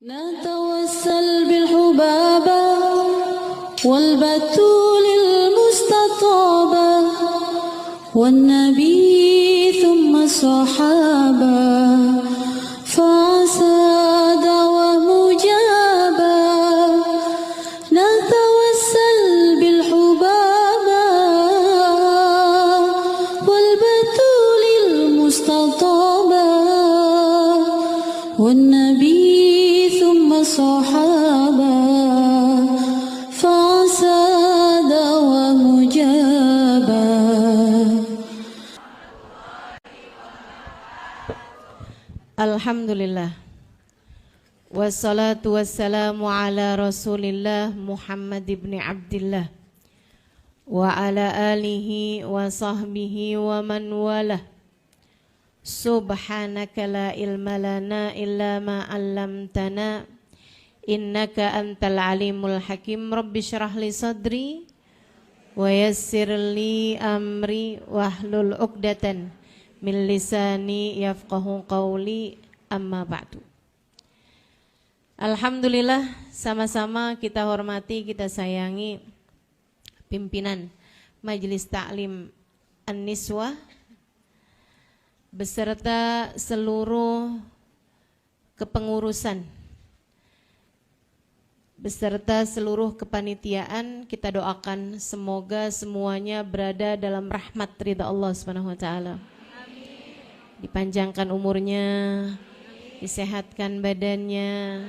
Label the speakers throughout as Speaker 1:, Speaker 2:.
Speaker 1: نتوسل بالحبابة والبتول المستطابة والنبي ثم الصحابة فعسى دعوة مجابة. نتوسل بالحبابة والبتول المستطابة والنبي صحابة فعسى دعوة مجابة.
Speaker 2: Alhamdulillah. Wassalatu wassalamu ala Rasulillah Muhammad ibn Abdillah wa ala alihi wa sahbihi wa man walah. Subhanaka la ilma lana illa ma 'allamtana innaka antal alimul hakim. Rabbi syrah li sadri wa yassir li amri wahlul 'uqdatan min lisani yafqahu qawli, amma ba'du. Alhamdulillah, sama-sama kita hormati, kita sayangi pimpinan Majelis Ta'lim An-Niswah beserta seluruh kepengurusan beserta seluruh kepanitiaan. Kita doakan semoga semuanya berada dalam rahmat ridha Allah Subhanahu wa taala. Dipanjangkan umurnya, disehatkan badannya,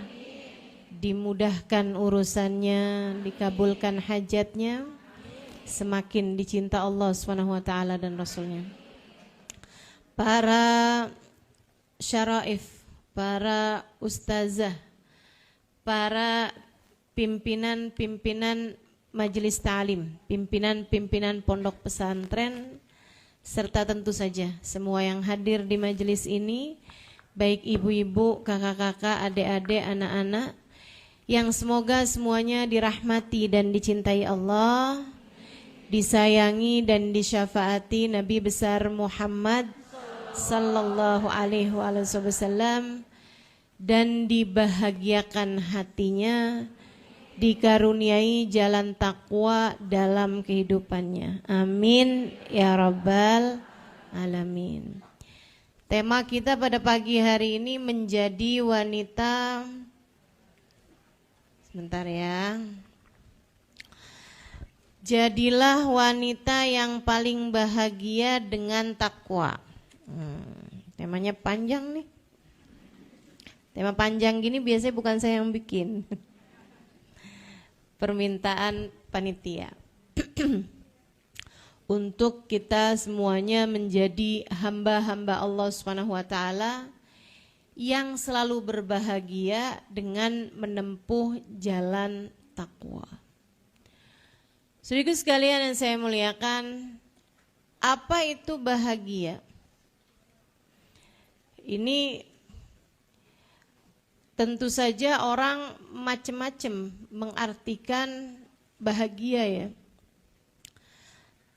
Speaker 2: dimudahkan urusannya, dikabulkan hajatnya, semakin dicinta Allah Subhanahu wa taala dan Rasulnya. Para syaraif, para ustazah, para pimpinan-pimpinan majelis ta'lim, pimpinan-pimpinan pondok pesantren, serta tentu saja semua yang hadir di majelis ini, baik ibu-ibu, kakak-kakak, adik-adik, anak-anak, yang semoga semuanya dirahmati dan dicintai Allah, disayangi dan disyafaati Nabi besar Muhammad sallallahu alaihi wasallam, dan dibahagiakan hatinya, dikaruniai jalan takwa dalam kehidupannya. Amin ya rabbal alamin. Tema kita pada pagi hari ini menjadi wanita, sebentar ya, jadilah wanita yang paling bahagia dengan takwa. Temanya panjang nih. Tema panjang gini biasanya bukan saya yang bikin. Permintaan panitia. Untuk kita semuanya menjadi hamba-hamba Allah Subhanahu wa taala yang selalu berbahagia dengan menempuh jalan takwa. Saudaraku sekalian yang saya muliakan, apa itu bahagia? Ini tentu saja orang macam-macam mengartikan bahagia ya.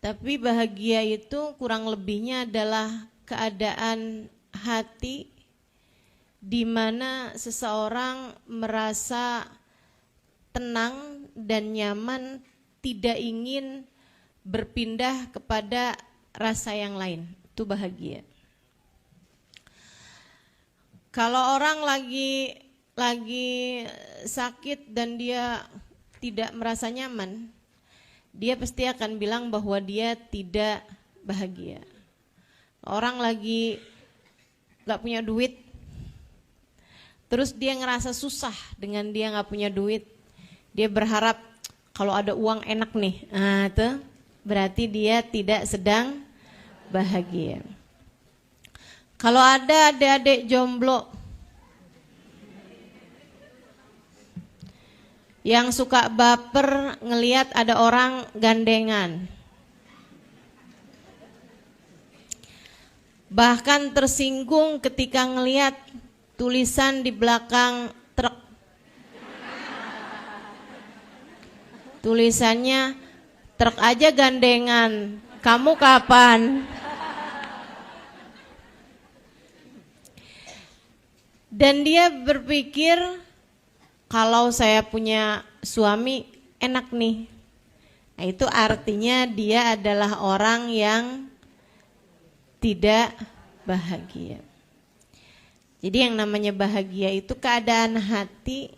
Speaker 2: Tapi bahagia itu kurang lebihnya adalah keadaan hati di mana seseorang merasa tenang dan nyaman, tidak ingin berpindah kepada rasa yang lain. Itu bahagia. Kalau orang lagi sakit dan dia tidak merasa nyaman, dia pasti akan bilang bahwa dia tidak bahagia. Orang lagi gak punya duit, terus dia ngerasa susah dengan dia gak punya duit, dia berharap kalau ada uang enak nih, itu berarti dia tidak sedang bahagia. Kalau ada adik-adik jomblo yang suka baper ngelihat ada orang gandengan, bahkan tersinggung ketika ngelihat tulisan di belakang truk, tulisannya truk aja gandengan, kamu kapan? Dan dia berpikir kalau saya punya suami enak nih. Nah, itu artinya dia adalah orang yang tidak bahagia. Jadi yang namanya bahagia itu keadaan hati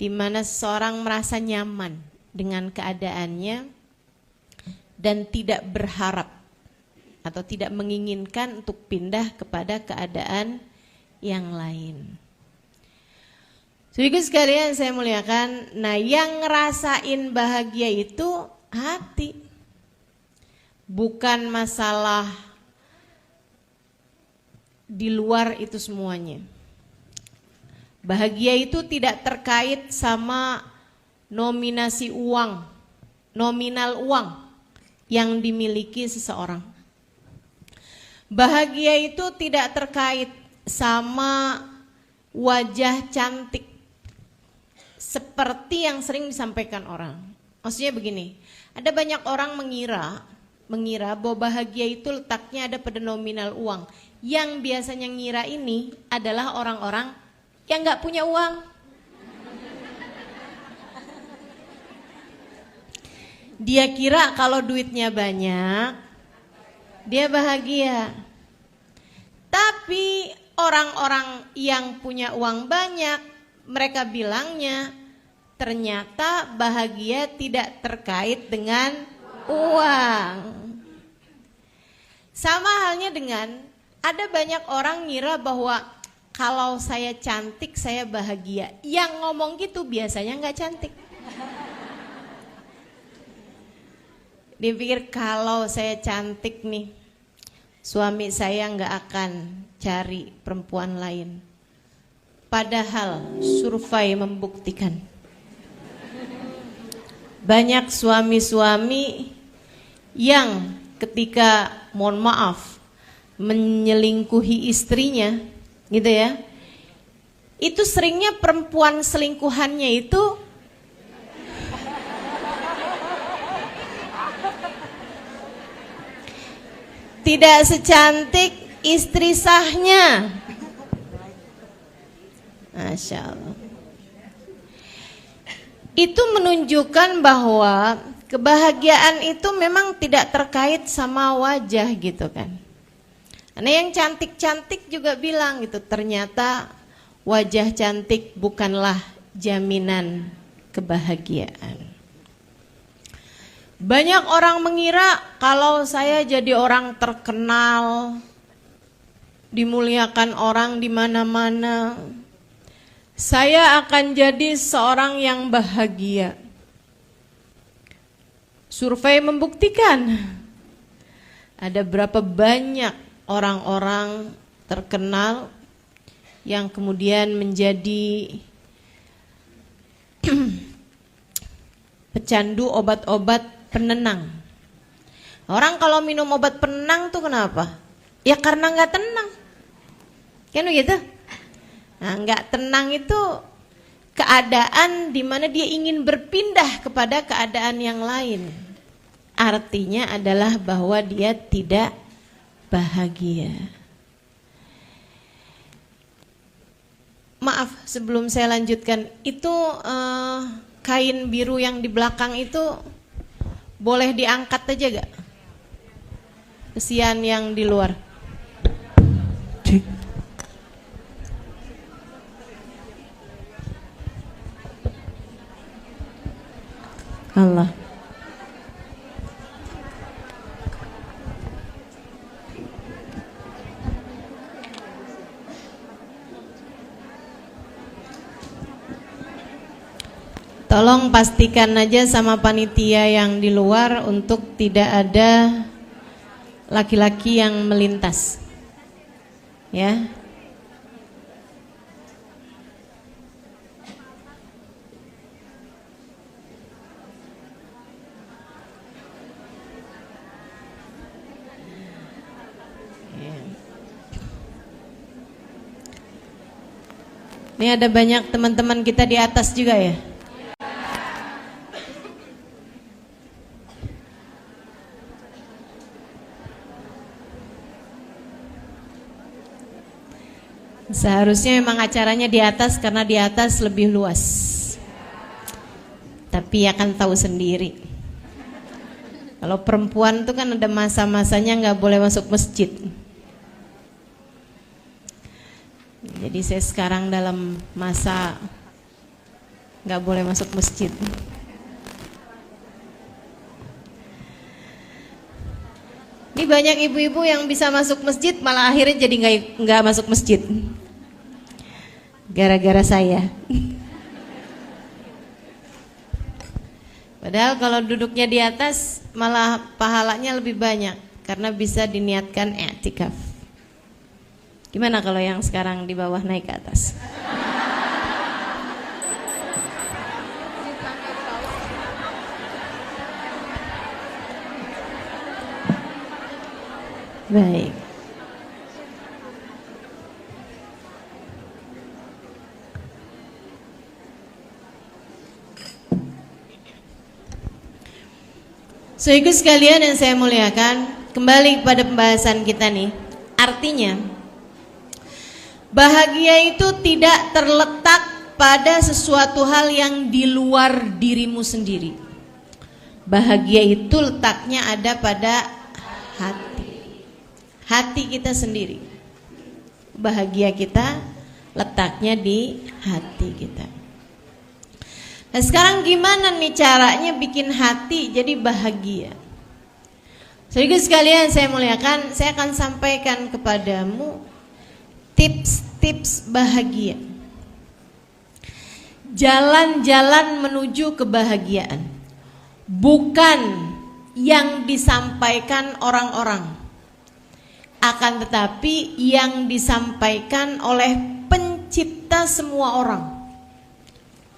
Speaker 2: di mana seseorang merasa nyaman dengan keadaannya dan tidak berharap atau tidak menginginkan untuk pindah kepada keadaan yang lain. Saudaraku sekalian saya muliakan, nah yang ngerasain bahagia itu hati. Bukan masalah di luar itu semuanya. Bahagia itu tidak terkait sama nominasi uang, nominal uang yang dimiliki seseorang. Bahagia itu tidak terkait sama wajah cantik seperti yang sering disampaikan orang. Maksudnya begini, ada banyak orang mengira bahwa bahagia itu letaknya ada pada nominal uang. Yang biasanya ngira ini adalah orang-orang yang gak punya uang. Dia kira kalau duitnya banyak, dia bahagia. Tapi orang-orang yang punya uang banyak, mereka bilangnya ternyata bahagia tidak terkait dengan uang. Sama halnya dengan ada banyak orang ngira bahwa kalau saya cantik saya bahagia. Yang ngomong gitu biasanya nggak cantik. Dia pikir kalau saya cantik nih, suami saya nggak akan cari perempuan lain. Padahal survei membuktikan banyak suami-suami yang ketika mohon maaf menyelingkuhi istrinya, gitu ya, itu seringnya perempuan selingkuhannya itu tidak secantik istri sahnya. Masya Allah. Itu menunjukkan bahwa kebahagiaan itu memang tidak terkait sama wajah gitu kan. Karena yang cantik-cantik juga bilang gitu, ternyata wajah cantik bukanlah jaminan kebahagiaan. Banyak orang mengira kalau saya jadi orang terkenal, dimuliakan orang di mana-mana, saya akan jadi seorang yang bahagia. Survei membuktikan ada berapa banyak orang-orang terkenal yang kemudian menjadi pecandu obat-obat penenang. Orang kalau minum obat penenang tuh kenapa? Ya karena nggak tenang, kan begitu? Nah, nggak tenang itu keadaan di mana dia ingin berpindah kepada keadaan yang lain. Artinya adalah bahwa dia tidak bahagia. Maaf, sebelum saya lanjutkan, itu kain biru yang di belakang itu boleh diangkat aja gak? Kesian yang di luar. Cik. Allah. Tolong pastikan aja sama panitia yang di luar untuk tidak ada laki-laki yang melintas. Ya. Ini ada banyak teman-teman kita di atas juga ya. Seharusnya memang acaranya di atas karena di atas lebih luas. Tapi ya kan tahu sendiri. Kalau perempuan tuh kan ada masa-masanya nggak boleh masuk masjid. Jadi saya sekarang dalam masa nggak boleh masuk masjid. Ini banyak ibu-ibu yang bisa masuk masjid malah akhirnya jadi nggak masuk masjid. Gara-gara saya. Padahal kalau duduknya di atas malah pahalanya lebih banyak karena bisa diniatkan i'tikaf. Gimana kalau yang sekarang di bawah naik ke atas? Baik. Saudaraku sekalian yang saya muliakan, kembali kepada pembahasan kita nih. Artinya, bahagia itu tidak terletak pada sesuatu hal yang di luar dirimu sendiri. Bahagia itu letaknya ada pada hati kita sendiri. Bahagia kita letaknya di hati kita. Nah sekarang gimana nih caranya bikin hati jadi bahagia? Saudara sekalian saya muliakan, saya akan sampaikan kepadamu tips-tips bahagia. Jalan-jalan menuju kebahagiaan. Bukan yang disampaikan orang-orang, akan tetapi yang disampaikan oleh pencipta semua orang,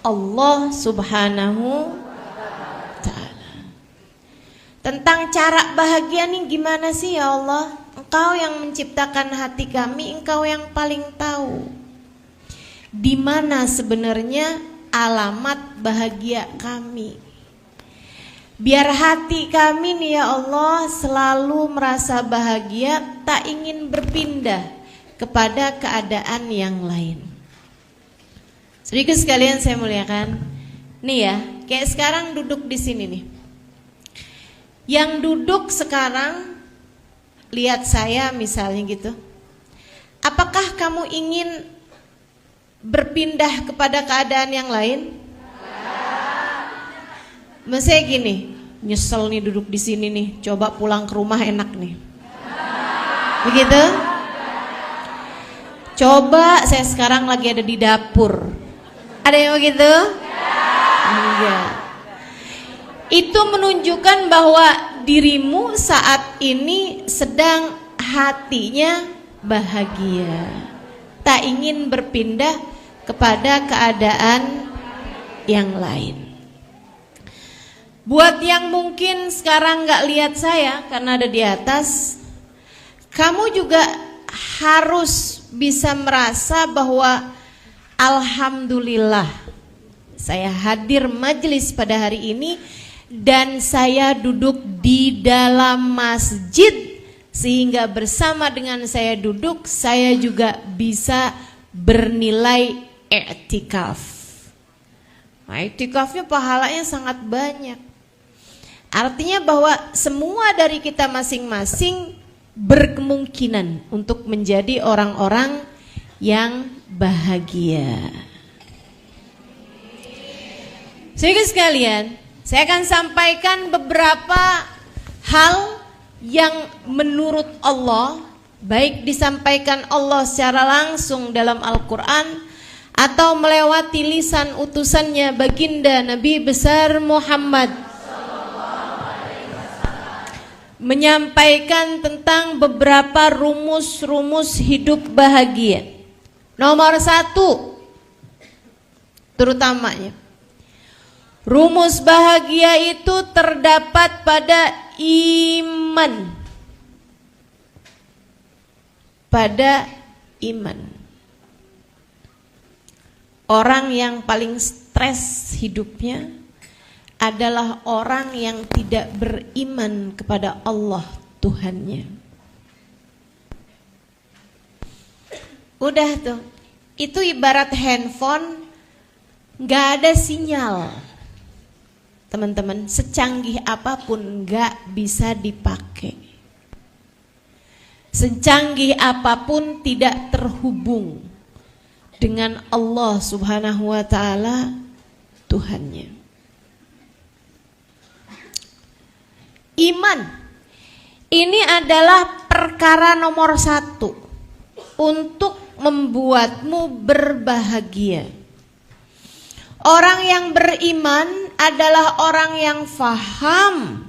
Speaker 2: Allah Subhanahu Ta'ala. Tentang cara bahagia nih gimana sih ya Allah? Engkau yang menciptakan hati kami, Engkau yang paling tahu di mana sebenarnya alamat bahagia kami. Biar hati kami nih ya Allah selalu merasa bahagia, tak ingin berpindah kepada keadaan yang lain. Saudara sekalian saya muliakan, nih ya, kayak sekarang duduk di sini nih. Yang duduk sekarang lihat saya misalnya gitu. Apakah kamu ingin berpindah kepada keadaan yang lain? Maksudnya gini, nyesel nih duduk di sini nih, coba pulang ke rumah enak nih. Begitu? Coba saya sekarang lagi ada di dapur. Ada yang begitu? Enggak. Itu menunjukkan bahwa dirimu saat ini sedang hatinya bahagia, tak ingin berpindah kepada keadaan yang lain. Buat yang mungkin sekarang gak lihat saya karena ada di atas, kamu juga harus bisa merasa bahwa alhamdulillah saya hadir majelis pada hari ini dan saya duduk di dalam masjid, sehingga bersama dengan saya duduk saya juga bisa bernilai i'tikaf. Nah, i'tikafnya pahalanya sangat banyak. Artinya bahwa semua dari kita masing-masing berkemungkinan untuk menjadi orang-orang yang bahagia. Saudara sekalian, saya akan sampaikan beberapa hal yang menurut Allah, baik disampaikan Allah secara langsung dalam Al-Quran atau melewati lisan utusannya baginda Nabi besar Muhammad, menyampaikan tentang beberapa rumus-rumus hidup bahagia. Nomor 1, terutamanya, rumus bahagia itu terdapat pada iman. Pada iman. Orang yang paling stres hidupnya adalah orang yang tidak beriman kepada Allah Tuhannya. Udah tuh, itu ibarat handphone nggak ada sinyal. Teman-teman, secanggih apapun nggak bisa dipakai. Secanggih apapun tidak terhubung dengan Allah Subhanahu wa taala, Tuhannya. Iman ini adalah perkara nomor 1 untuk membuatmu berbahagia. Orang yang beriman adalah orang yang faham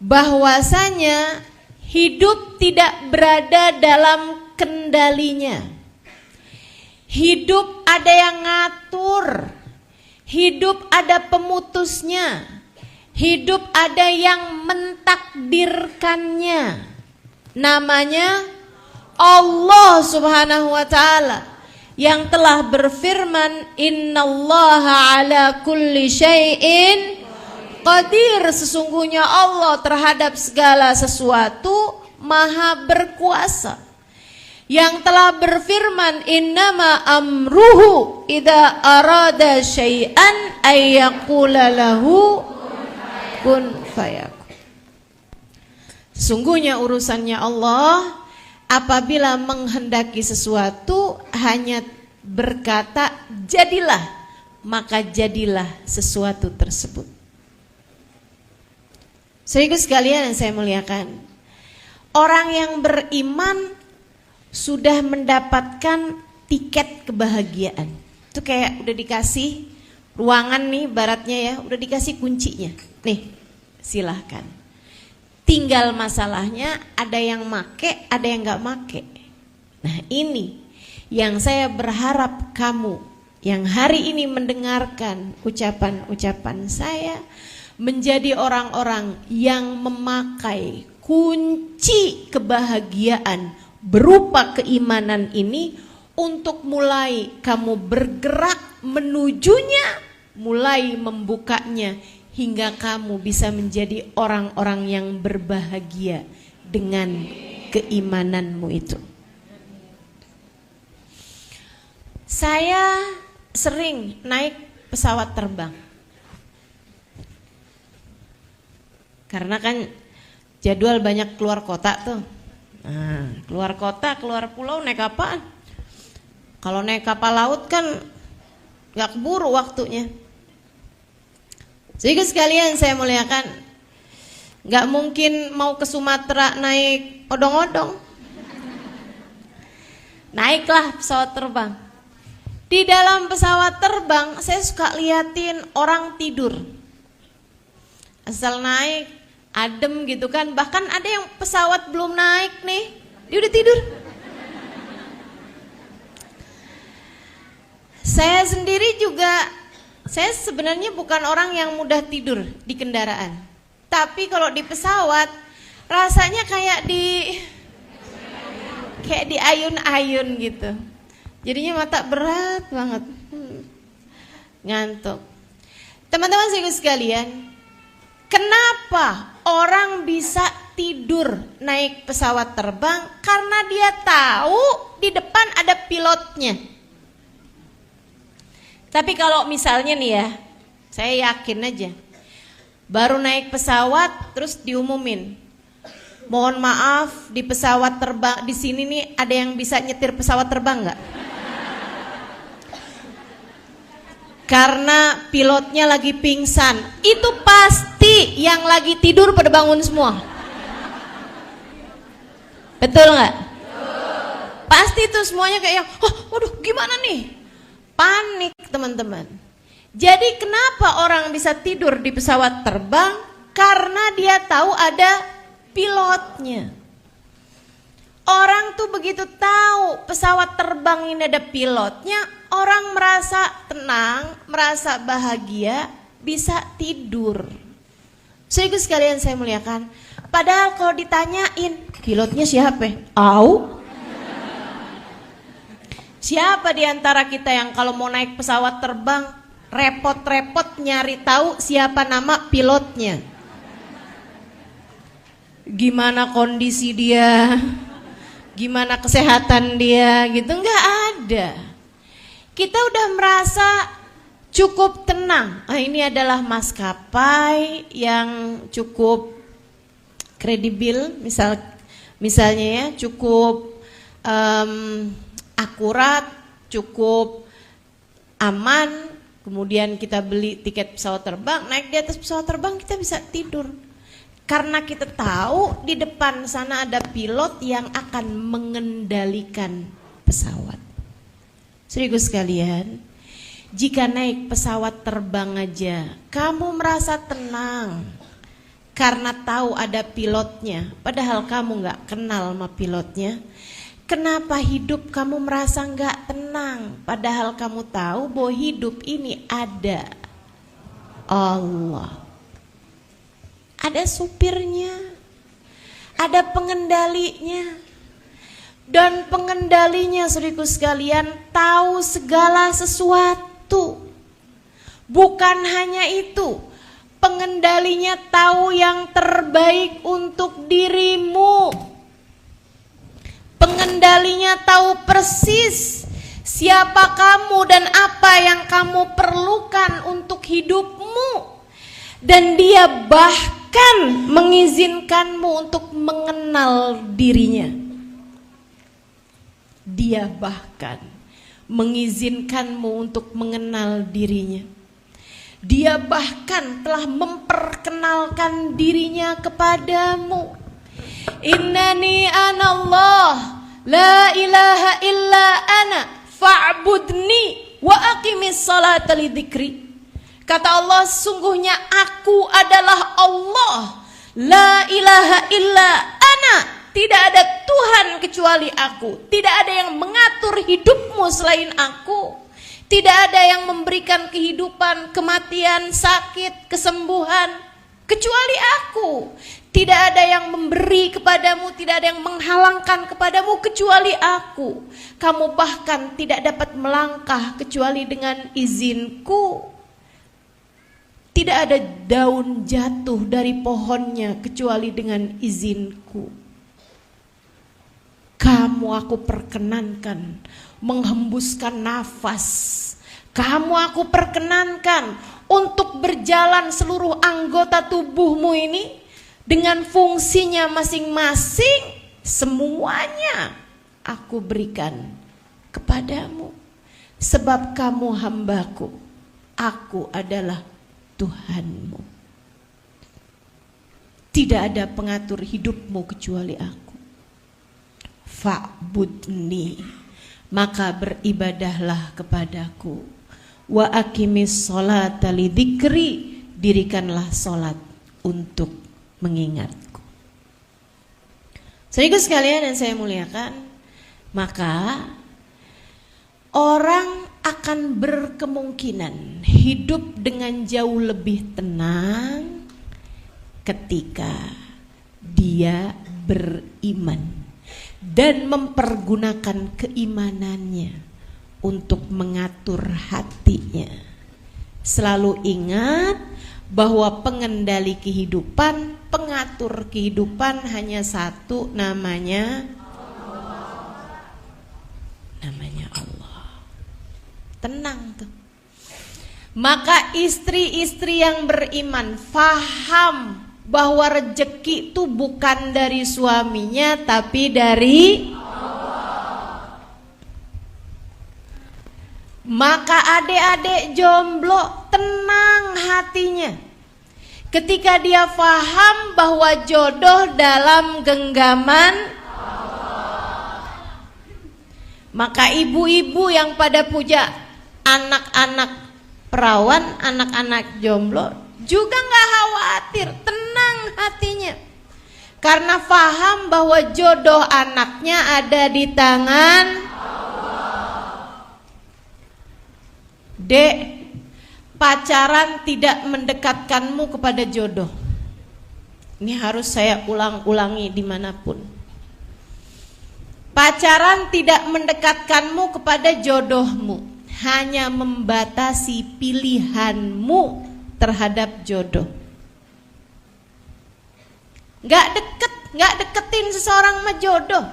Speaker 2: bahwasanya hidup tidak berada dalam kendalinya. Hidup ada yang ngatur, hidup ada pemutusnya, hidup ada yang mentakdirkannya. Namanya Allah Subhanahu wa taala yang telah berfirman, innallaha ala kulli syai'in qadir. Sesungguhnya Allah terhadap segala sesuatu maha berkuasa. Yang telah berfirman, innama amruhu idza arada syai'an ayyaqula lahu kun fayakun. Sesungguhnya urusannya Allah, apabila menghendaki sesuatu hanya berkata jadilah, maka jadilah sesuatu tersebut. Saudara sekalian yang saya muliakan, orang yang beriman sudah mendapatkan tiket kebahagiaan. Itu kayak udah dikasih ruangan nih baratnya ya, udah dikasih kuncinya. Nih, silahkan. Tinggal masalahnya ada yang make, ada yang gak make. Nah ini yang saya berharap kamu yang hari ini mendengarkan ucapan-ucapan saya menjadi orang-orang yang memakai kunci kebahagiaan berupa keimanan ini untuk mulai kamu bergerak menujunya, mulai membukanya, hingga kamu bisa menjadi orang-orang yang berbahagia dengan keimananmu itu. Saya sering naik pesawat terbang. Karena kan jadwal banyak keluar kota tuh. Nah, keluar kota, keluar pulau naik apaan? Kalau naik kapal laut kan gak keburu waktunya. Jadi sekalian saya muliakan, gak mungkin mau ke Sumatera naik odong-odong. Naiklah pesawat terbang. Di dalam pesawat terbang saya suka liatin orang tidur. Asal naik, adem gitu kan. Bahkan ada yang pesawat belum naik nih, dia udah tidur. Saya sendiri juga, saya sebenarnya bukan orang yang mudah tidur di kendaraan. Tapi kalau di pesawat rasanya kayak di ayun-ayun gitu. Jadinya mata berat banget, ngantuk. Teman-teman sekalian, kenapa orang bisa tidur naik pesawat terbang? Karena dia tahu di depan ada pilotnya. Tapi kalau misalnya nih ya, saya yakin aja, baru naik pesawat terus diumumin, mohon maaf di pesawat terbang di sini nih ada yang bisa nyetir pesawat terbang nggak? Karena pilotnya lagi pingsan, itu pasti yang lagi tidur pada bangun semua. Betul nggak? Pasti tuh semuanya kayak, oh, waduh, gimana nih? Panik teman-teman. Jadi kenapa orang bisa tidur di pesawat terbang? Karena dia tahu ada pilotnya. Orang tuh begitu tahu pesawat terbang ini ada pilotnya, orang merasa tenang, merasa bahagia, bisa tidur. Saudara sekalian saya muliakan, padahal kalau ditanyain pilotnya siapa? Au? Siapa di antara kita yang kalau mau naik pesawat terbang repot-repot nyari tahu siapa nama pilotnya? Gimana kondisi dia? Gimana kesehatan dia gitu? Nggak ada. kita udah merasa cukup tenang. Ini adalah maskapai yang cukup kredibel, misalnya ya, cukup akurat, cukup aman. Kemudian kita beli tiket pesawat terbang, naik di atas pesawat terbang kita bisa tidur. Karena kita tahu di depan sana ada pilot yang akan mengendalikan pesawat. Saudaraku sekalian, jika naik pesawat terbang aja kamu merasa tenang karena tahu ada pilotnya, padahal kamu gak kenal sama pilotnya, kenapa hidup kamu merasa gak tenang, padahal kamu tahu bahwa hidup ini ada Allah, ada supirnya, ada pengendalinya. Dan pengendalinya, saudaraku sekalian, tahu segala sesuatu. Bukan hanya itu, pengendalinya tahu yang terbaik untuk dirimu. Pengendalinya tahu persis siapa kamu dan apa yang kamu perlukan untuk hidupmu. Dan dia bahkan mengizinkanmu untuk mengenal dirinya. Dia bahkan mengizinkanmu untuk mengenal dirinya. Dia bahkan telah memperkenalkan dirinya kepadamu. Innani anallah, la ilaha illa ana, fa'budni wa aqimis salata lidzikri. Kata Allah, sungguhnya aku adalah Allah, la ilaha illa ana. Tidak ada Tuhan kecuali aku. Tidak ada yang mengatur hidupmu selain aku. Tidak ada yang memberikan kehidupan, kematian, sakit, kesembuhan kecuali aku. Tidak ada yang memberi kepadamu, tidak ada yang menghalangkan kepadamu kecuali aku. Kamu bahkan tidak dapat melangkah kecuali dengan izinku. Tidak ada daun jatuh dari pohonnya kecuali dengan izinku. Kamu aku perkenankan menghembuskan nafas. Kamu aku perkenankan untuk berjalan seluruh anggota tubuhmu ini dengan fungsinya masing-masing. Semuanya aku berikan kepadamu. Sebab kamu hambaku, aku adalah Tuhanmu. Tidak ada pengatur hidupmu kecuali aku. Fa'budni, maka beribadahlah kepadaku. Wa aqimis sholata lidzikri, dirikanlah sholat untuk mengingatku. Saudaraku sekalian yang saya muliakan, maka orang akan berkemungkinan hidup dengan jauh lebih tenang ketika dia beriman dan mempergunakan keimanannya untuk mengatur hatinya. Selalu ingat bahwa pengendali kehidupan, pengatur kehidupan hanya satu, namanya Allah. Tenang tuh. Maka istri-istri yang beriman faham bahwa rezeki itu bukan dari suaminya tapi dari Allah. Maka adik-adik jomblo tenang hatinya ketika dia faham bahwa jodoh dalam genggaman Allah. Maka ibu-ibu yang pada puja anak-anak perawan, anak-anak jomblo juga gak khawatir, tenang hatinya. Karena faham bahwa jodoh anaknya ada di tangan Allah. Dek, pacaran tidak mendekatkanmu kepada jodoh. Ini harus saya ulang-ulangi dimanapun. Pacaran tidak mendekatkanmu kepada jodohmu, hanya membatasi pilihanmu terhadap jodoh. Gak deketin seseorang sama jodoh.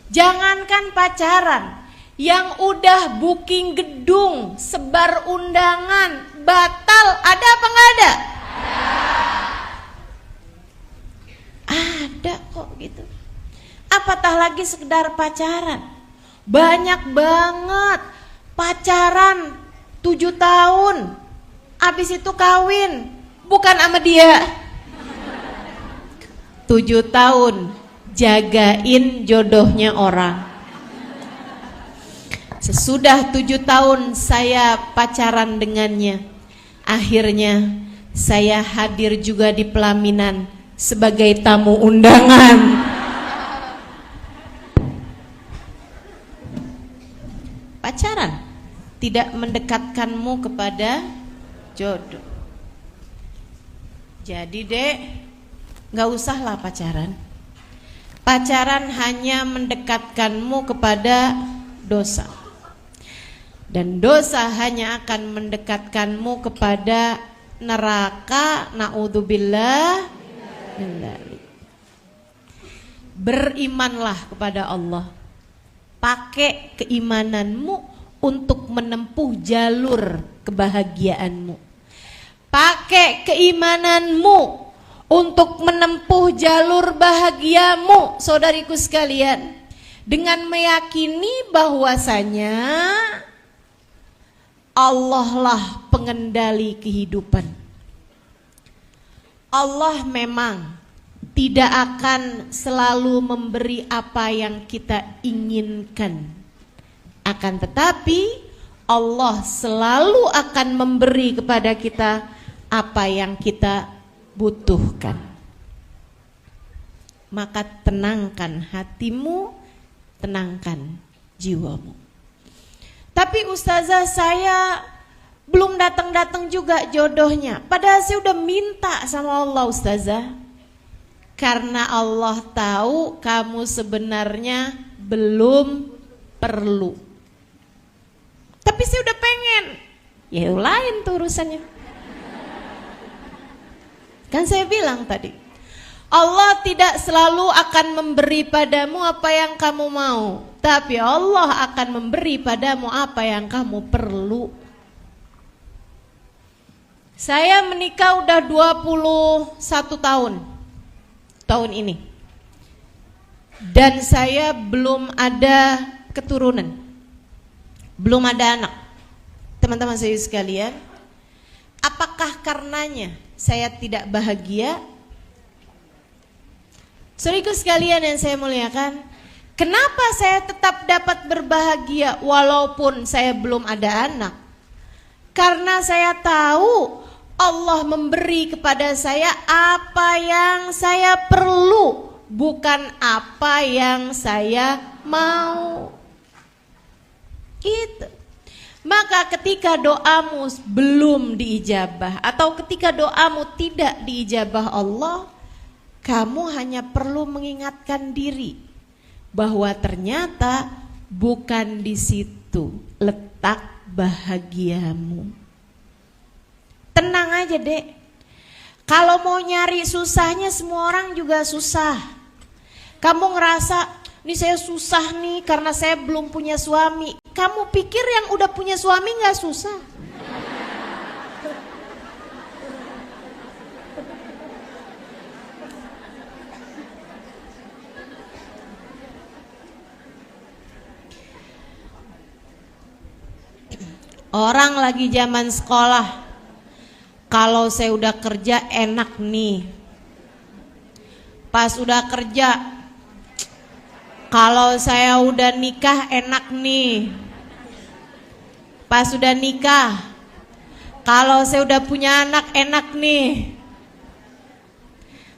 Speaker 2: Jangankan pacaran, yang udah booking gedung, sebar undangan, batal, ada apa nggak ada? Ada kok gitu. Apatah lagi sekedar pacaran. Banyak banget pacaran 7 tahun, habis itu kawin, bukan sama dia. 7 tahun jagain jodohnya orang. Sesudah 7 tahun saya pacaran dengannya, akhirnya saya hadir juga di pelaminan sebagai tamu undangan. Pacaran tidak mendekatkanmu kepada jodoh. Jadi dek, gak usahlah pacaran. Pacaran hanya mendekatkanmu kepada dosa. Dan dosa hanya akan mendekatkanmu kepada neraka. Na'udzubillah. Berimanlah kepada Allah. Pakai keimananmu untuk menempuh jalur kebahagiaanmu. Pakai keimananmu untuk menempuh jalur bahagiamu, saudariku sekalian, dengan meyakini bahwasanya Allah lah pengendali kehidupan. Allah memang tidak akan selalu memberi apa yang kita inginkan. Akan tetapi Allah selalu akan memberi kepada kita apa yang kita butuhkan. Maka tenangkan hatimu, tenangkan jiwamu. Tapi ustazah, saya belum datang-datang juga jodohnya. Padahal saya udah minta sama Allah, ustazah. Karena Allah tahu kamu sebenarnya belum perlu. Tapi saya udah pengen. Ya lain tuh urusannya. Kan saya bilang tadi, Allah tidak selalu akan memberi padamu apa yang kamu mau, tapi Allah akan memberi padamu apa yang kamu perlu. Saya menikah udah 21 tahun ini. Dan saya belum ada keturunan. Belum ada anak. Teman-teman saya sekalian, apakah karenanya saya tidak bahagia? Saudaraku sekalian yang saya muliakan, kenapa saya tetap dapat berbahagia walaupun saya belum ada anak? Karena saya tahu Allah memberi kepada saya apa yang saya perlu, bukan apa yang saya mau. Gitu. Maka ketika doamu belum diijabah atau ketika doamu tidak diijabah Allah, kamu hanya perlu mengingatkan diri bahwa ternyata bukan di situ letak bahagiamu. Tenang aja dek. Kalau mau nyari susahnya semua orang juga susah. Kamu ngerasa, ini saya susah nih karena saya belum punya suami. Kamu pikir yang udah punya suami gak susah? Orang lagi zaman sekolah, kalau saya udah kerja enak nih. Pas udah kerja, kalau saya udah nikah enak nih. Pas udah nikah, kalau saya udah punya anak enak nih.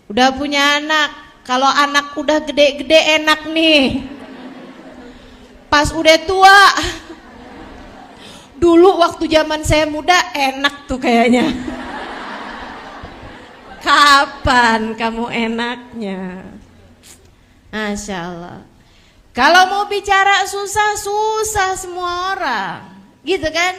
Speaker 2: Udah punya anak, kalau anak udah gede-gede enak nih. Pas udah tua, dulu waktu zaman saya muda enak tuh kayaknya. Kapan kamu enaknya? Masya Allah. Kalau mau bicara susah, susah semua orang, gitu kan?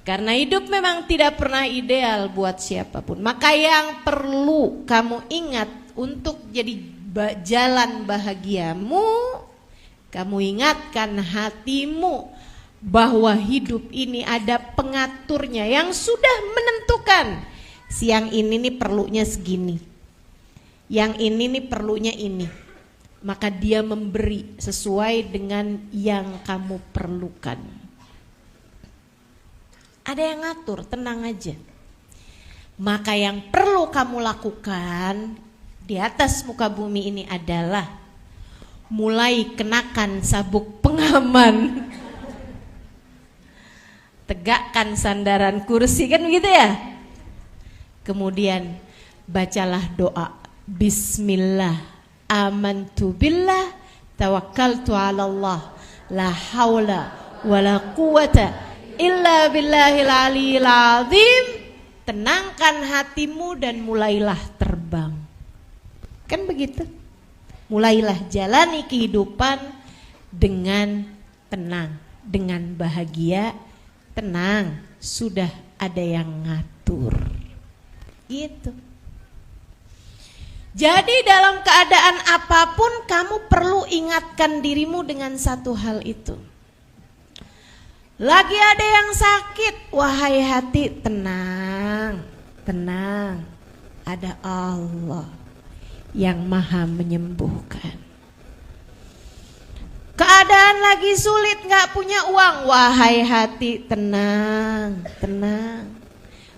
Speaker 2: Karena hidup memang tidak pernah ideal buat siapapun. Maka yang perlu kamu ingat untuk jadi jalan bahagiamu, Kamu ingatkan hatimu bahwa hidup ini ada pengaturnya yang sudah menentukan. Siang ini nih perlunya segini, yang ini nih perlunya ini. Maka dia memberi sesuai dengan yang kamu perlukan. Ada yang ngatur, tenang aja. Maka yang perlu kamu lakukan di atas muka bumi ini adalah mulai kenakan sabuk pengaman, tegakkan sandaran kursi, kan begitu ya. Kemudian bacalah doa Bismillah, amantu billah, tawakkaltu ala Allah, la haula wala quwata illa billahil aliyil azim. Tenangkan hatimu dan mulailah terbang. Kan begitu. Mulailah jalani kehidupan dengan tenang, dengan bahagia. Tenang, sudah ada yang ngatur. Gitu. Jadi dalam keadaan apapun kamu perlu ingatkan dirimu dengan satu hal itu. Lagi ada yang sakit, wahai hati, tenang, tenang. Ada Allah yang maha menyembuhkan. Keadaan lagi sulit, gak punya uang, wahai hati, tenang, tenang.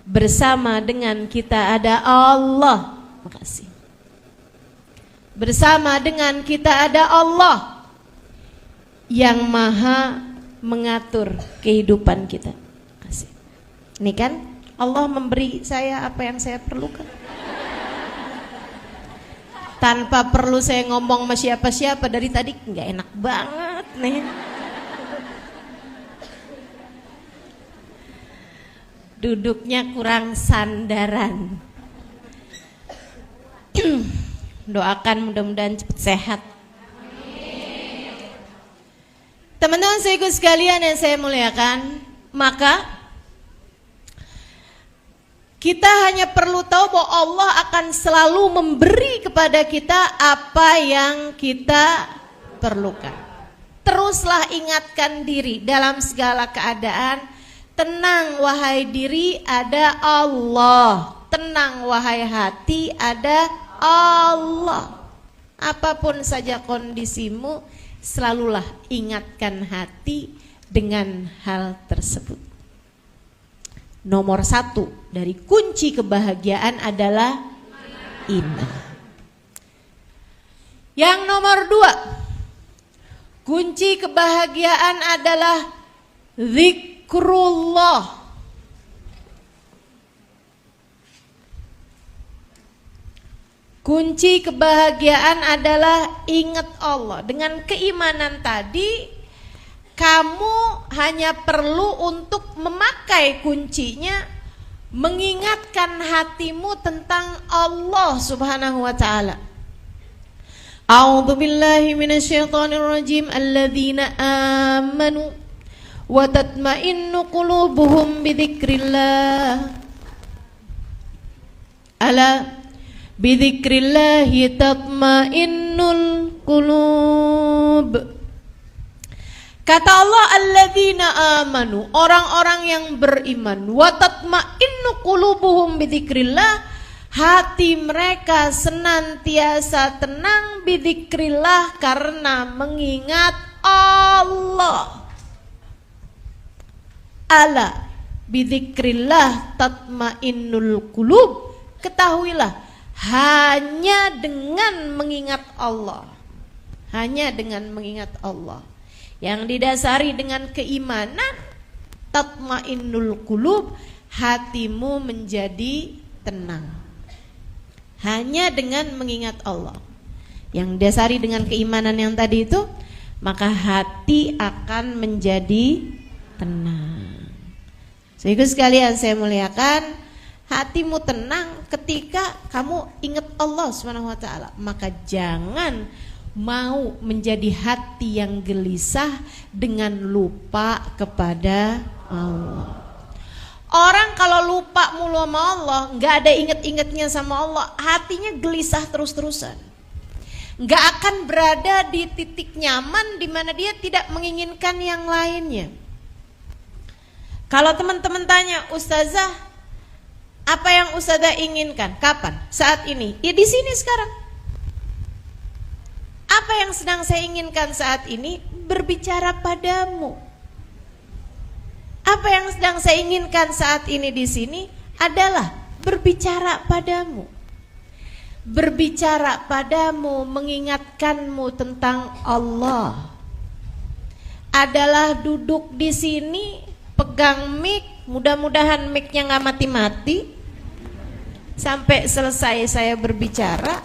Speaker 2: Bersama dengan kita ada Allah. Makasih. Bersama dengan kita ada Allah yang maha mengatur kehidupan kita. Makasih. Ini kan Allah memberi saya apa yang saya perlukan. Tanpa perlu saya ngomong sama siapa-siapa dari tadi, nggak enak banget nih. Duduknya kurang sandaran. Doakan mudah-mudahan cepat sehat. Teman-teman saya ikut sekalian yang saya muliakan, maka kita hanya perlu tahu bahwa Allah akan selalu memberi kepada kita apa yang kita perlukan. Teruslah ingatkan diri dalam segala keadaan. Tenang wahai diri, ada Allah. Tenang wahai hati, ada Allah. Apapun saja kondisimu, selalulah ingatkan hati dengan hal tersebut. Nomor 1 dari kunci kebahagiaan adalah iman. Yang nomor 2, kunci kebahagiaan adalah zikrullah. Kunci kebahagiaan adalah ingat Allah. Dengan keimanan tadi, kamu hanya perlu untuk memakai kuncinya, mengingatkan hatimu tentang Allah Subhanahu wa taala. A'udzu billahi minasyaitonir rajim. Alladzina amanu wa tatma'innu qulubuhum bidzikrillah. Ala bidzikrillahi tatma'innul qulub. Kata Allah, alladzina amanu, orang-orang yang beriman, wa tatma'innu qulubuhum bidzikrillah, hati mereka senantiasa tenang bidzikrillah karena mengingat Allah. Ala bidzikrillah tatma'innul qulub. Ketahuilah, hanya dengan mengingat Allah, hanya dengan mengingat Allah yang didasari dengan keimanan, tatmainnul qulub, hatimu menjadi tenang. Hanya dengan mengingat Allah yang didasari dengan keimanan yang tadi itu, maka hati akan menjadi tenang. Sehingga sekalian saya muliakan, hatimu tenang ketika kamu ingat Allah Subhanahu wa taala. Maka jangan mau menjadi hati yang gelisah dengan lupa kepada Allah. Orang kalau lupa mulu sama Allah, nggak ada inget-ingetnya sama Allah, hatinya gelisah terus-terusan. nggak akan berada di titik nyaman di mana dia tidak menginginkan yang lainnya. Kalau teman-teman tanya, Ustazah, apa yang Ustazah inginkan? Kapan? Saat ini? Ya di sini sekarang. Apa yang sedang saya inginkan saat ini? Berbicara padamu. Apa yang sedang saya inginkan saat ini di sini adalah berbicara padamu. Berbicara padamu, mengingatkanmu tentang Allah. Adalah duduk di sini, pegang mic, mudah-mudahan mic-nya nggak mati-mati sampai selesai saya berbicara.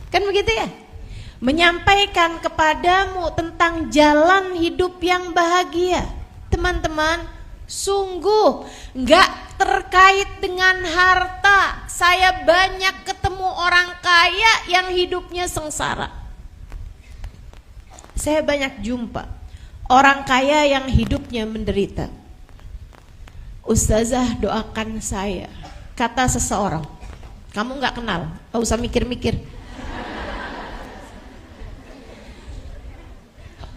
Speaker 2: Kan begitu ya? Menyampaikan kepadamu tentang jalan hidup yang bahagia. Teman-teman, sungguh nggak terkait dengan harta. Saya banyak ketemu orang kaya yang hidupnya sengsara. Saya banyak jumpa orang kaya yang hidupnya menderita. Ustazah, doakan saya. Kata seseorang, kamu nggak kenal, nggak usah mikir-mikir.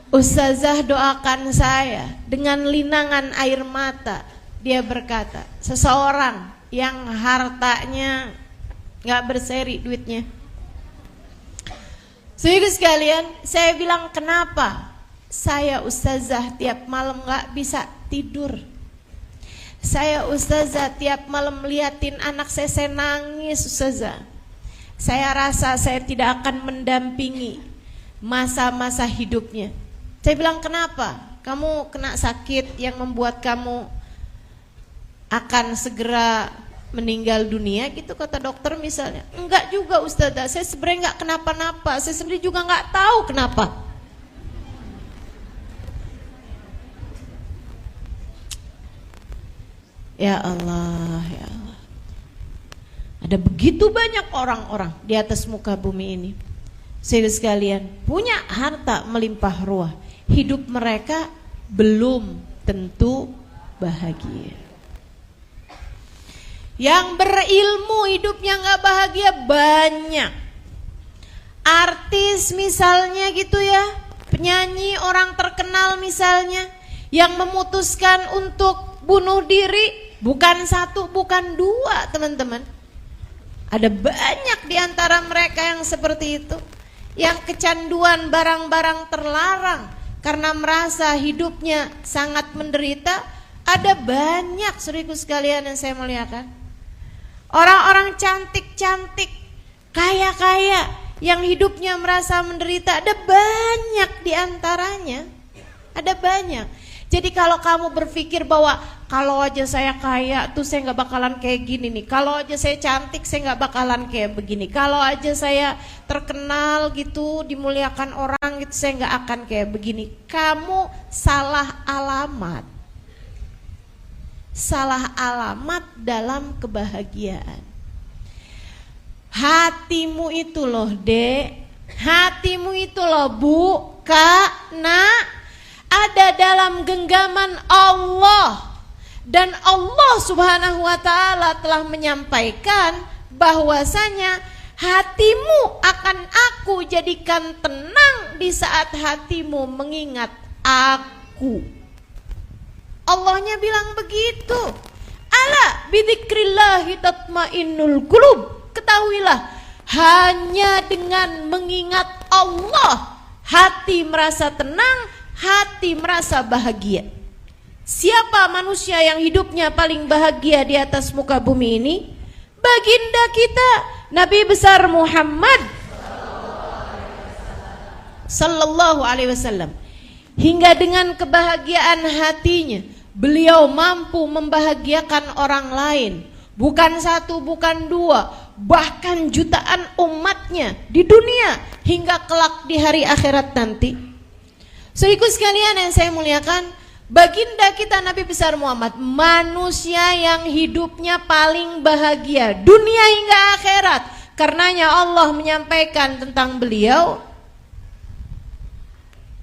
Speaker 2: Ustazah, doakan saya. Dengan linangan air mata dia berkata, seseorang yang hartanya nggak berseri duitnya. Saudara sekalian, saya bilang, kenapa saya Ustazah tiap malam nggak bisa tidur? Saya Ustazah tiap malam liatin anak saya nangis Ustazah. Saya rasa saya tidak akan mendampingi masa-masa hidupnya. Saya bilang, kenapa? Kamu kena sakit yang membuat kamu akan segera meninggal dunia gitu, kata dokter misalnya. Enggak juga Ustazah, saya sebenarnya enggak kenapa-napa. Saya sendiri juga enggak tahu kenapa. Ya Allah, ya Allah. Ada begitu banyak orang-orang di atas muka bumi ini, saudara sekalian, punya harta melimpah ruah, hidup mereka belum tentu bahagia. Yang berilmu hidupnya nggak bahagia banyak. Artis misalnya gitu ya, penyanyi, orang terkenal misalnya, yang memutuskan untuk bunuh diri, bukan satu, bukan dua teman-teman. Ada banyak di antara mereka yang seperti itu, yang kecanduan barang-barang terlarang karena merasa hidupnya sangat menderita. Ada banyak, saudaraku sekalian yang saya muliakan, orang-orang cantik-cantik, kaya-kaya yang hidupnya merasa menderita. Ada banyak di antaranya. Ada banyak. Jadi kalau kamu berpikir bahwa kalau aja saya kaya tuh saya nggak bakalan kayak gini nih, kalau aja saya cantik saya nggak bakalan kayak begini, kalau aja saya terkenal gitu, dimuliakan orang gitu, saya nggak akan kayak begini. Kamu salah alamat. Salah alamat dalam kebahagiaan. Hatimu itu loh dek, hatimu itu loh bu, kak, nak, ada dalam genggaman Allah. Dan Allah subhanahu wa ta'ala telah menyampaikan bahwasanya hatimu akan aku jadikan tenang di saat hatimu mengingat aku. Allahnya bilang begitu. Ala bidzikrillahi tatmainnul qulub. Ketahuilah, hanya dengan mengingat Allah hati merasa tenang, hati merasa bahagia. Siapa manusia yang hidupnya paling bahagia di atas muka bumi ini? Baginda kita, Nabi besar Muhammad sallallahu alaihi wasallam. Hingga dengan kebahagiaan hatinya, beliau mampu membahagiakan orang lain. Bukan satu, bukan dua, bahkan jutaan umatnya di dunia hingga kelak di hari akhirat nanti. Saudaraku sekalian yang saya muliakan, baginda kita Nabi besar Muhammad, manusia yang hidupnya paling bahagia dunia hingga akhirat. Karenanya Allah menyampaikan tentang beliau.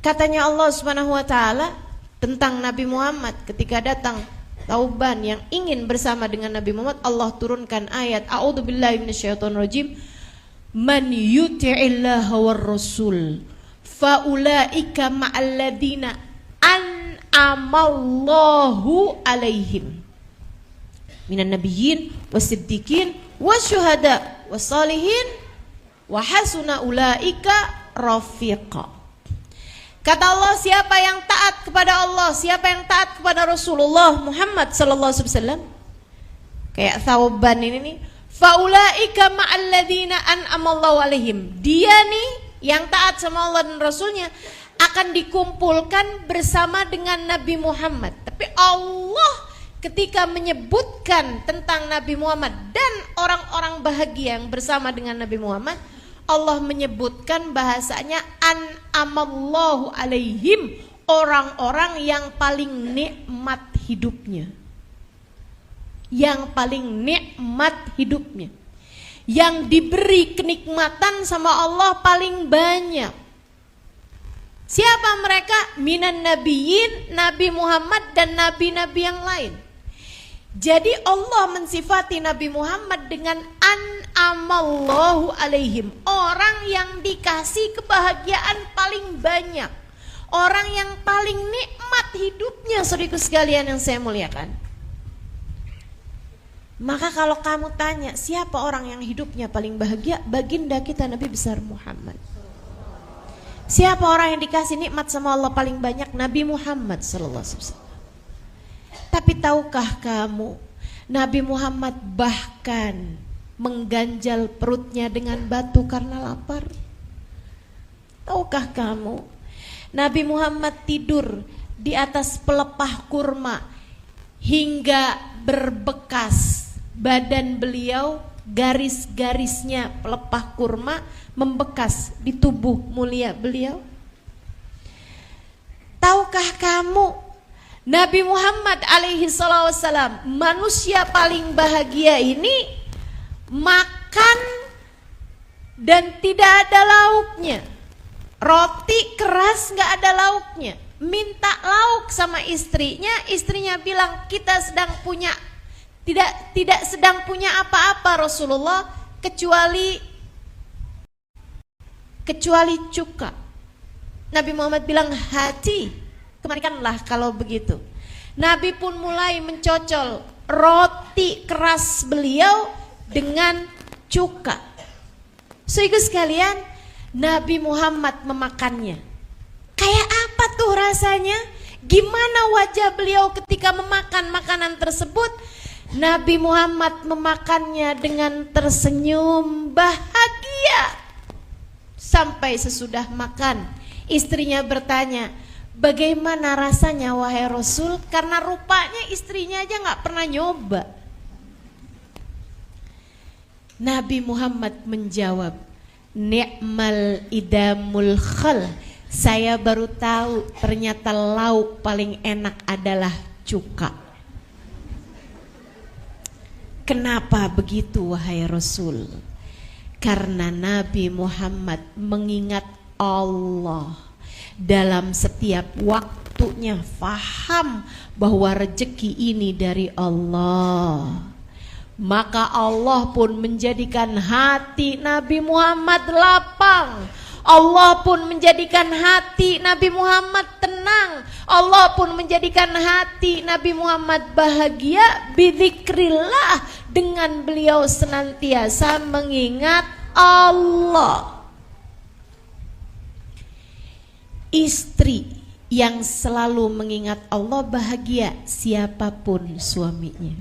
Speaker 2: Katanya Allah subhanahu wa ta'ala tentang Nabi Muhammad, ketika datang Tauban yang ingin bersama dengan Nabi Muhammad, Allah turunkan ayat A'udzubillahi minasyaitonirrajim. Man yuti'illaha war rasul faulaika ma'alladina an'amallahu alaihim minan nabiyyin wasiddiqin wasyuhada wassalihin wa hasuna ulaika rafiqa. Kata Allah, siapa yang taat kepada Allah, siapa yang taat kepada Rasulullah Muhammad sallallahu alaihi wasallam, kayak Thauban ini nih, faulaika ma'alladzina an'amallahu alaihim. Dia nih yang taat sama Allah dan Rasulnya akan dikumpulkan bersama dengan Nabi Muhammad. Tapi Allah ketika menyebutkan tentang Nabi Muhammad dan orang-orang bahagia yang bersama dengan Nabi Muhammad, Allah menyebutkan bahasanya an'amallahu alaihim, orang-orang yang paling nikmat hidupnya. Yang paling nikmat hidupnya, yang diberi kenikmatan sama Allah paling banyak. Siapa mereka? Minan nabiyyin, Nabi Muhammad dan nabi-nabi yang lain. Jadi Allah mensifati Nabi Muhammad dengan an'amallahu alaihim, orang yang dikasih kebahagiaan paling banyak, orang yang paling nikmat hidupnya. Saudaraku sekalian yang saya muliakan, maka kalau kamu tanya siapa orang yang hidupnya paling bahagia, baginda kita Nabi besar Muhammad. Siapa orang yang dikasih nikmat sama Allah paling banyak? Nabi Muhammad sallallahu alaihi wasallam. Tapi tahukah kamu, Nabi Muhammad bahkan mengganjal perutnya dengan batu karena lapar? Tahukah kamu, Nabi Muhammad tidur di atas pelepah kurma hingga berbekas badan beliau, garis-garisnya pelepah kurma membekas di tubuh mulia beliau. Tahukah kamu, Nabi Muhammad alaihi wasallam, manusia paling bahagia ini makan dan tidak ada lauknya. Roti keras gak ada lauknya. Minta lauk sama istrinya, istrinya bilang kita sedang punya tidak sedang punya apa-apa Rasulullah kecuali cuka. Nabi Muhammad bilang, hati, kemarikanlah kalau begitu. Nabi pun mulai mencocol roti keras beliau dengan cuka. Saudara sekalian, Nabi Muhammad memakannya. Kayak apa tuh rasanya? Gimana wajah beliau ketika memakan makanan tersebut? Nabi Muhammad memakannya dengan tersenyum bahagia. Sampai sesudah makan, istrinya bertanya, bagaimana rasanya wahai Rasul? Karena rupanya istrinya aja gak pernah nyoba. Nabi Muhammad menjawab, ni'mal idamul khal. Saya baru tahu ternyata lauk paling enak adalah cuka. Kenapa begitu wahai Rasul? Karena Nabi Muhammad mengingat Allah dalam setiap waktunya, faham bahwa rezeki ini dari Allah. Maka Allah pun menjadikan hati Nabi Muhammad lapang. Allah pun menjadikan hati Nabi Muhammad tenang. Allah pun menjadikan hati Nabi Muhammad bahagia bidzikrillah, dengan beliau senantiasa mengingat Allah. Istri yang selalu mengingat Allah bahagia, siapapun suaminya.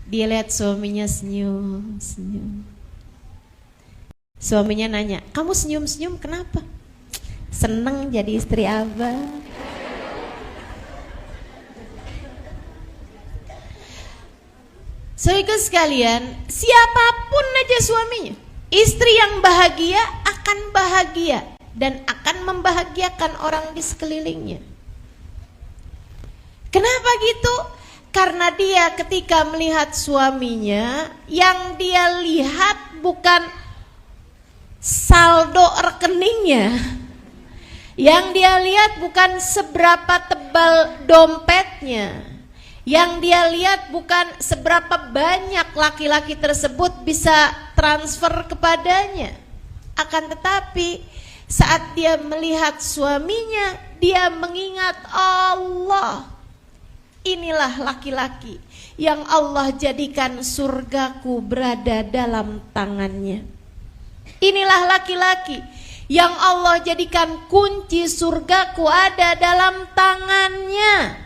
Speaker 2: Dia lihat suaminya senyum. Suaminya nanya, kamu senyum-senyum kenapa? Seneng jadi istri abang. Saudara sekalian, siapapun aja suaminya, istri yang bahagia akan bahagia dan akan membahagiakan orang di sekelilingnya. Kenapa gitu? Karena dia ketika melihat suaminya, yang dia lihat bukan saldo rekeningnya, yang dia lihat bukan seberapa tebal dompetnya, yang dia lihat bukan seberapa banyak laki-laki tersebut bisa transfer kepadanya. Akan tetapi saat dia melihat suaminya, dia mengingat Allah. Inilah laki-laki yang Allah jadikan surgaku berada dalam tangannya. Inilah laki-laki yang Allah jadikan kunci surgaku ada dalam tangannya.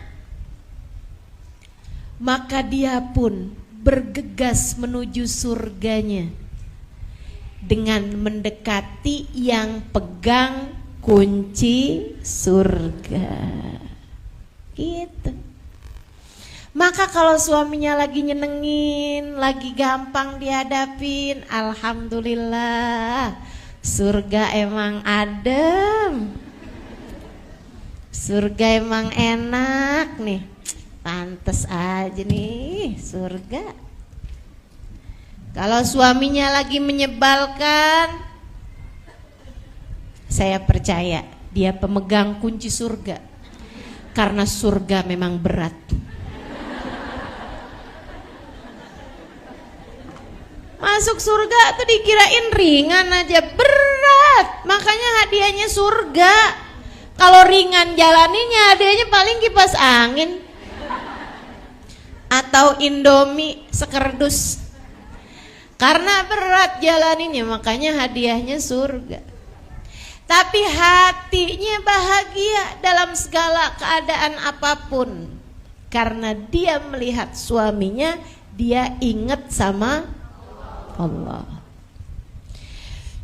Speaker 2: Maka dia pun bergegas menuju surganya dengan mendekati yang pegang kunci surga. Gitu. Maka kalau suaminya lagi nyenengin, lagi gampang dihadapin, alhamdulillah, surga emang adem, surga emang enak nih, pantes aja nih surga. Kalau suaminya lagi menyebalkan, saya percaya dia pemegang kunci surga, karena surga memang berat. Masuk surga tuh dikirain ringan aja, berat. Makanya hadiahnya surga. Kalau ringan jalaninya, hadiahnya paling kipas angin atau Indomie sekerdus. Karena berat jalaninya, makanya hadiahnya surga. Tapi hatinya bahagia dalam segala keadaan apapun, karena dia melihat suaminya, dia ingat sama Allah.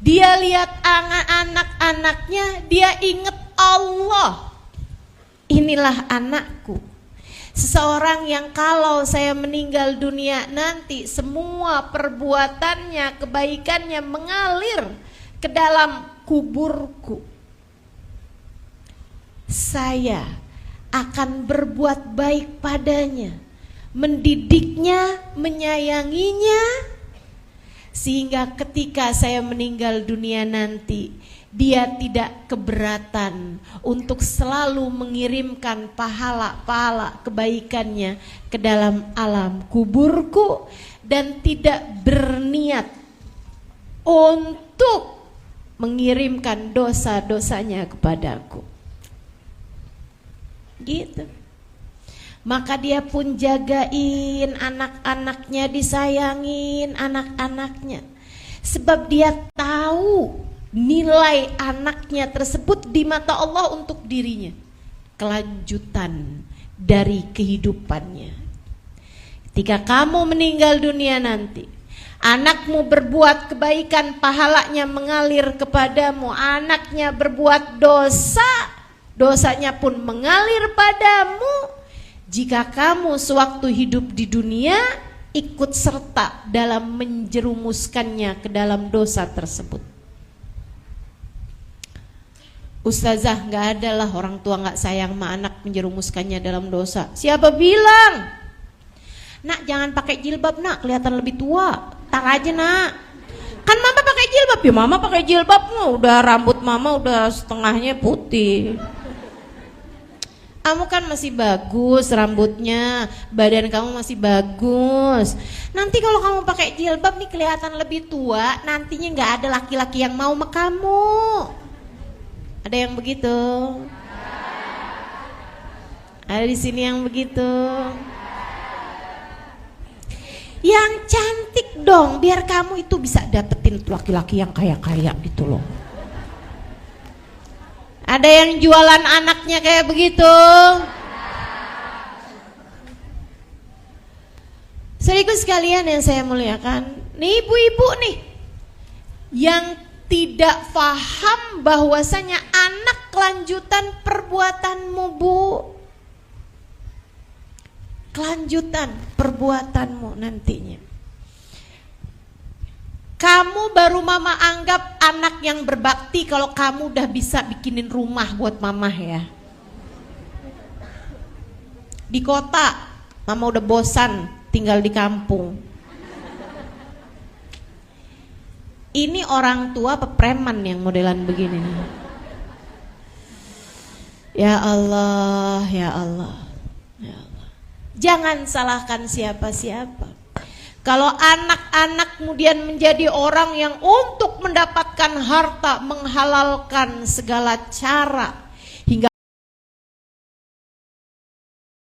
Speaker 2: Dia lihat anak-anaknya, dia ingat Allah. Inilah anakku. Seseorang yang kalau saya meninggal dunia nanti, semua perbuatannya, kebaikannya mengalir ke dalam kuburku. Saya akan berbuat baik padanya, mendidiknya, menyayanginya, sehingga ketika saya meninggal dunia nanti, dia tidak keberatan untuk selalu mengirimkan pahala-pahala kebaikannya ke dalam alam kuburku, dan tidak berniat untuk mengirimkan dosa-dosanya kepadaku. Gitu. Maka dia pun jagain anak-anaknya, disayangin anak-anaknya. Sebab dia tahu nilai anaknya tersebut di mata Allah untuk dirinya. Kelanjutan dari kehidupannya. Ketika kamu meninggal dunia nanti, anakmu berbuat kebaikan, pahalanya mengalir kepadamu. Anaknya berbuat dosa, dosanya pun mengalir padamu. Jika kamu sewaktu hidup di dunia ikut serta dalam menjerumuskannya ke dalam dosa tersebut. Ustazah, gak ada lah orang tua gak sayang sama anak menjerumuskannya dalam dosa. Siapa bilang? Nak, jangan pakai jilbab nak, kelihatan lebih tua. Tar aja nak. Kan mama pakai jilbab. Ya mama pakai jilbab, udah rambut mama udah setengahnya putih. Kamu kan masih bagus rambutnya, badan kamu masih bagus. Nanti kalau kamu pakai jilbab nih kelihatan lebih tua, nantinya nggak ada laki-laki yang mau sama kamu. Ada yang begitu? Ada di sini yang begitu? Yang cantik dong, biar kamu itu bisa dapetin laki-laki yang kaya-kaya gitu loh. Ada yang jualan anaknya kayak begitu? Saudaraku sekalian yang saya muliakan, nih ibu-ibu nih yang tidak paham bahwasanya anak kelanjutan perbuatanmu, Bu. Kelanjutan perbuatanmu nantinya. Kamu baru mama anggap anak yang berbakti kalau kamu udah bisa bikinin rumah buat mama ya. Di kota, mama udah bosan tinggal di kampung. Ini orang tua apa preman yang modelan begini nih? Ya Allah, ya Allah, ya Allah. Jangan salahkan siapa-siapa. Kalau anak-anak kemudian menjadi orang yang untuk mendapatkan harta menghalalkan segala cara